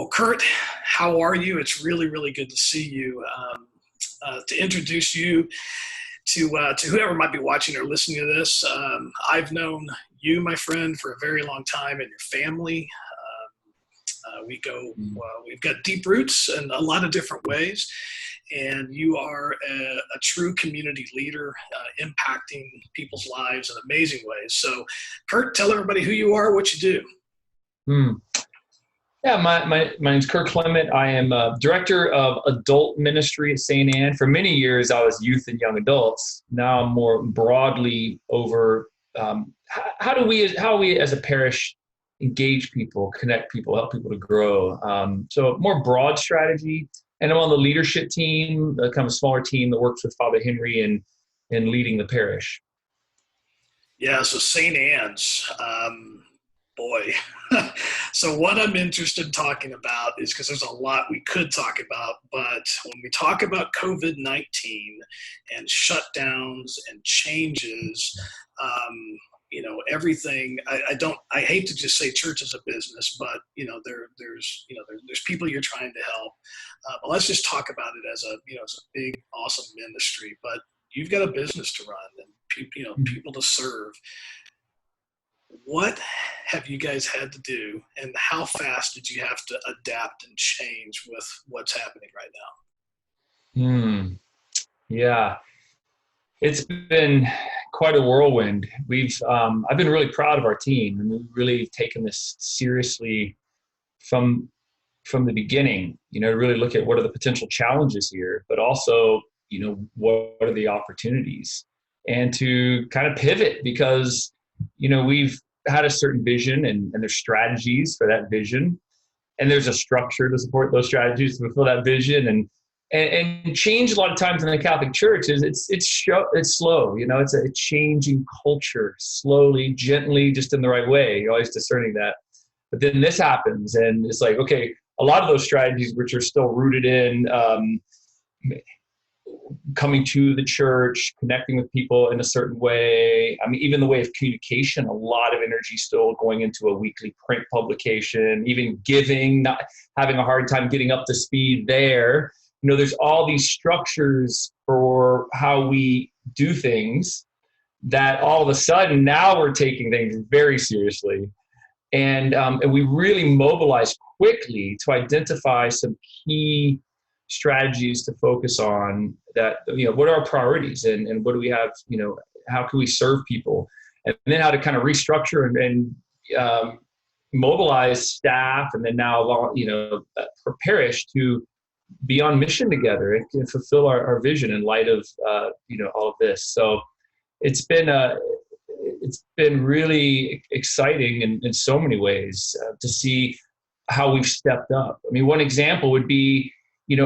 Well, Kurt, how are you? It's really, really good to see you. To introduce you to whoever might be watching or listening to this, I've known you, my friend, for a very long time, and your family. We've got deep roots in a lot of different ways, and you are a true community leader, impacting people's lives in amazing ways. So, Kurt, tell everybody who you are, what you do. Yeah, my name's Kurt Klement. I am director of adult ministry at St. Anne. For many years, I was youth and young adults. Now I'm more broadly over how we as a parish engage people, connect people, help people to grow. So more broad strategy. And I'm on the leadership team, kind of a smaller team that works with Father Henry in leading the parish. Yeah, so St. Anne's, boy. So what I'm interested in talking about is, because there's a lot we could talk about, but when we talk about COVID-19 and shutdowns and changes, everything, I hate to just say church is a business, but there's people you're trying to help. But let's just talk about it as a big, awesome ministry, but you've got a business to run and people to serve. What have you guys had to do, and how fast did you have to adapt and change with what's happening right now? Yeah, it's been quite a whirlwind. I've been really proud of our team, and we've really taken this seriously from the beginning. Really look at what are the potential challenges here, but also, what are the opportunities, and to kind of pivot because we've had a certain vision and there's strategies for that vision, and there's a structure to support those strategies to fulfill that vision. And change a lot of times in the Catholic Church is it's slow. It's a changing culture, slowly, gently, just in the right way. You're always discerning that. But then this happens, and it's like, okay, a lot of those strategies which are still rooted in coming to the church, connecting with people in a certain way. I mean, even the way of communication, a lot of energy still going into a weekly print publication, even giving, not having a hard time getting up to speed there. There's all these structures for how we do things that all of a sudden now we're taking things very seriously. And we really mobilized quickly to identify some key strategies to focus on that, what are our priorities and what do we have, how can we serve people? And then how to kind of restructure and mobilize staff, and then now, for Parish to be on mission together and fulfill our vision in light of, all of this. So it's been really exciting in so many ways to see how we've stepped up. I mean, one example would be,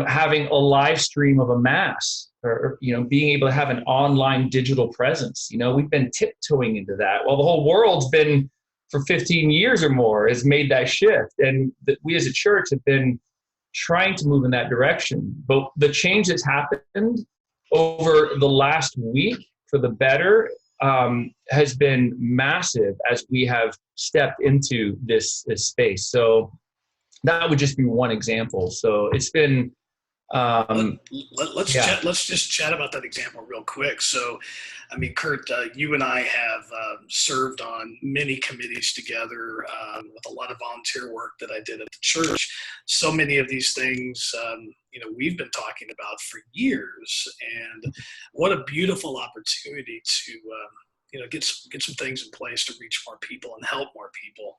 having a live stream of a mass or being able to have an online digital presence. We've been tiptoeing into that. Well, the whole world's been for 15 years or more has made that shift. And we as a church have been trying to move in that direction. But the change that's happened over the last week for the better has been massive as we have stepped into this space. So that would just be one example. So it's been let's just chat about that example real quick. So, I mean, Kurt, you and I have served on many committees together with a lot of volunteer work that I did at the church. So many of these things, we've been talking about for years, and what a beautiful opportunity to get some things in place to reach more people and help more people.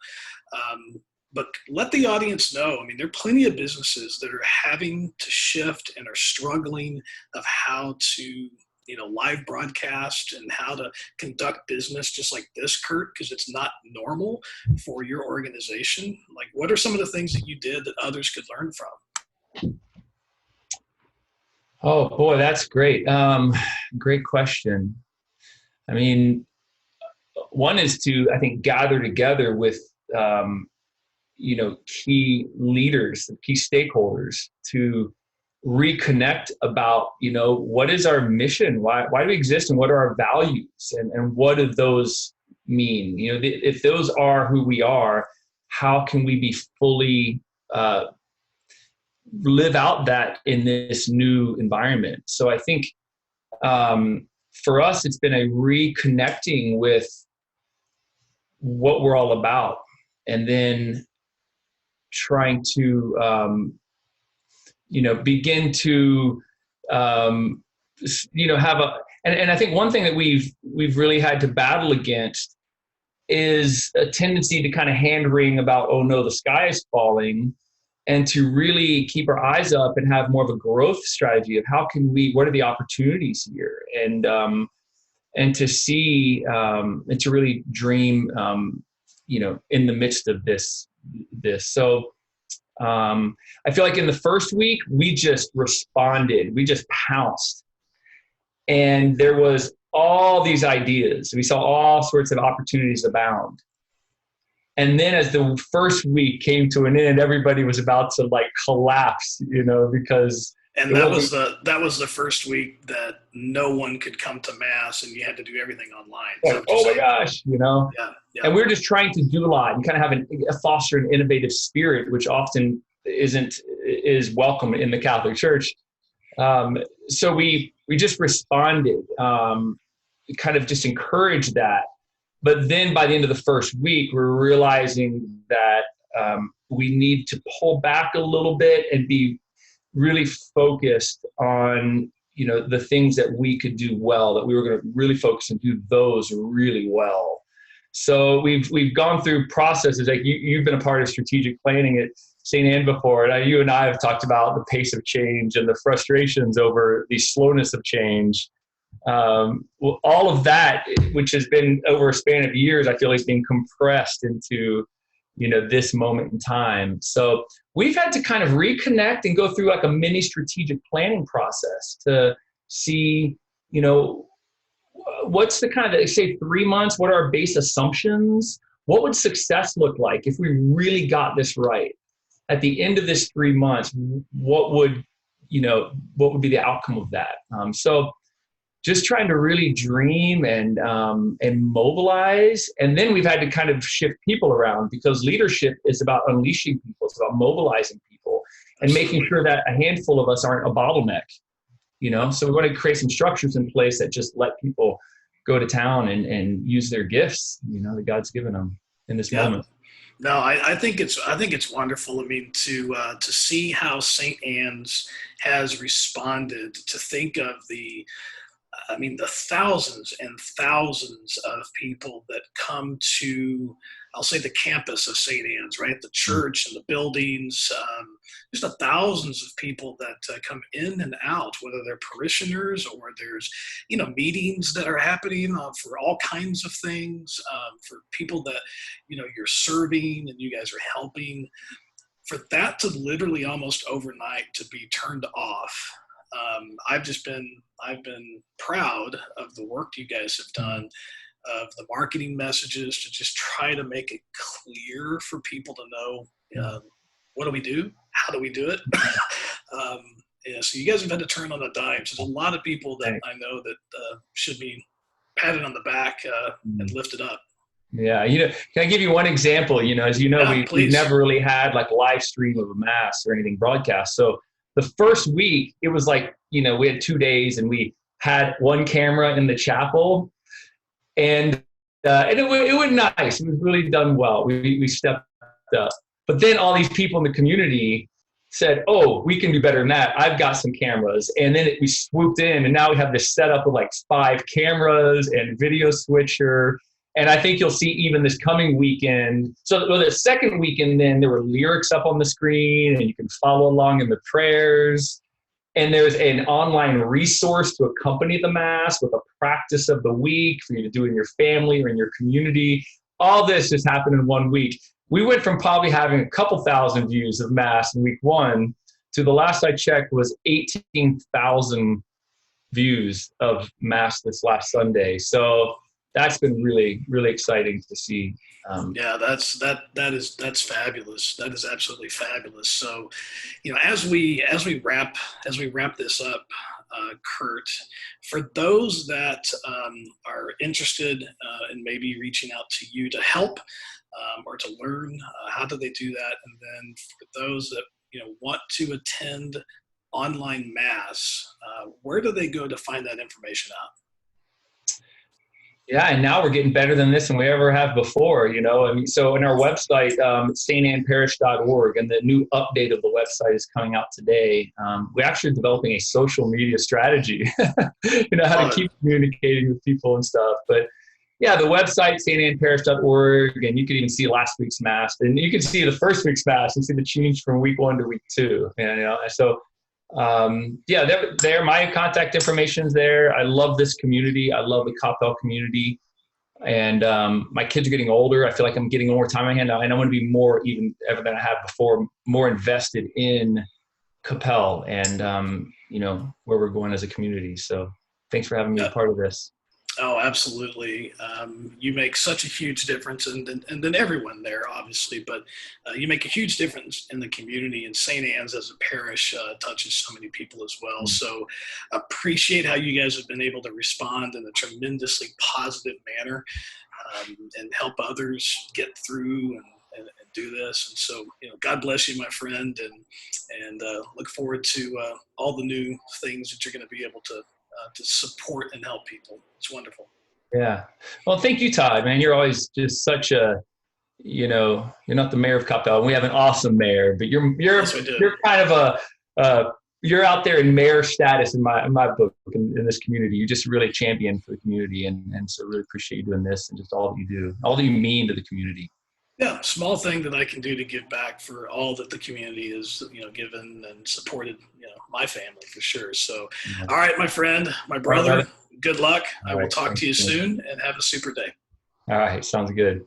But let the audience know, I mean, there are plenty of businesses that are having to shift and are struggling of how to, live broadcast and how to conduct business just like this, Kurt, because it's not normal for your organization. Like, what are some of the things that you did that others could learn from? Oh, boy, that's great. Great question. I mean, one is to, I think, gather together with, key leaders, key stakeholders to reconnect about, what is our mission? Why do we exist, and what are our values, and what do those mean? If those are who we are, how can we be fully live out that in this new environment. So I think for us, it's been a reconnecting with what we're all about, and then trying to begin to have and I think one thing that we've really had to battle against is a tendency to kind of hand wring about, oh no, the sky is falling, and to really keep our eyes up and have more of a growth strategy of what are the opportunities here, and to see and to really dream in the midst of this. So I feel like in the first week we just responded, we just pounced, and there was all these ideas. We saw all sorts of opportunities abound. And then as the first week came to an end, everybody was about to like collapse, because. And that was the first week that no one could come to mass, and you had to do everything online. Like, oh my gosh, Yeah. And we're just trying to do a lot and kind of have foster an innovative spirit, which often is welcome in the Catholic Church. So we just responded, kind of just encouraged that. But then by the end of the first week, we're realizing that we need to pull back a little bit and be really focused on, the things that we could do well, that we were going to really focus and do those really well. So we've gone through processes. Like you've been a part of strategic planning at St. Anne before, and you and I have talked about the pace of change and the frustrations over the slowness of change. All of that, which has been over a span of years, I feel like is being compressed into, this moment in time. So we've had to kind of reconnect and go through like a mini strategic planning process to see, what's the kind of, say 3 months, what are our base assumptions? What would success look like if we really got this right? At the end of this 3 months, what would be the outcome of that? So just trying to really dream and mobilize. And then we've had to kind of shift people around, because leadership is about unleashing people. It's about mobilizing people and making sure that a handful of us aren't a bottleneck, So we want to create some structures in place that just let people go to town and use their gifts, that God's given them in this moment. No, I think it's wonderful. I mean, to see how St. Anne's has responded, to think of the thousands and thousands of people that come to, I'll say, the campus of St. Anne's, right? The church and the buildings, just the thousands of people that come in and out, whether they're parishioners or there's, meetings that are happening for all kinds of things, for people that, you're serving and you guys are helping. For that to literally almost overnight to be turned off, I've been proud of the work you guys have done, of the marketing messages, to just try to make it clear for people to know, what do we do? How do we do it? So you guys have had to turn on a dime. So there's a lot of people that I know that should be patted on the back and lifted up. Yeah. Can I give you one example? As we've never really had like a live stream of a mass or anything broadcast. So the first week, it was like, we had 2 days and we had one camera in the chapel, and it went nice. It was really done well. We stepped up. But then all these people in the community said, oh, we can do better than that. I've got some cameras. And then we swooped in, and now we have this setup of like 5 cameras and video switcher. And I think you'll see even this coming weekend. So the second weekend, then there were lyrics up on the screen, and you can follow along in the prayers. And there's an online resource to accompany the Mass with a practice of the week for you to do in your family or in your community. All this just happened in 1 week. We went from probably having a couple thousand views of Mass in week 1 to, the last I checked, was 18,000 views of Mass this last Sunday. So that's been really, really exciting to see. That's fabulous. That is absolutely fabulous. So, as we wrap this up, Kurt, for those that are interested in maybe reaching out to you to help or to learn, how do they do that? And then for those that want to attend online Mass, where do they go to find that information out? Yeah, and now we're getting better than this than we ever have before, I mean, so in our website, it's stannparish.org, and the new update of the website is coming out today. We're actually developing a social media strategy, how to keep communicating with people and stuff. But yeah, the website, stannparish.org, and you can even see last week's Mass, and you can see the first week's Mass and see the change from week 1 to week 2. So there, my contact information is there. I love this community. I love the Coppell community. And my kids are getting older. I feel like I'm getting more time on my hand now, and I want to be more, even ever than I have before, more invested in Coppell and, where we're going as a community. So thanks for having me a part of this. Oh, absolutely. You make such a huge difference, and then everyone there, obviously, but you make a huge difference in the community, and St. Anne's as a parish touches so many people as well. Mm-hmm. So appreciate how you guys have been able to respond in a tremendously positive manner and help others get through and do this. And so, God bless you, my friend, and look forward to all the new things that you're going to be able to support and help people. It's wonderful. Yeah. Well, thank you, Todd, man. You're always just such a, you're not the mayor of Coppell. We have an awesome mayor, but you're kind of you're out there in mayor status in my book in this community. You just really champion for the community. And so really appreciate you doing this and just all that you do, all that you mean to the community. Yeah, small thing that I can do to give back for all that the community is, given and supported, my family for sure. So, All right, my friend, my brother, good luck. I will talk to you soon, and have a super day. All right, sounds good.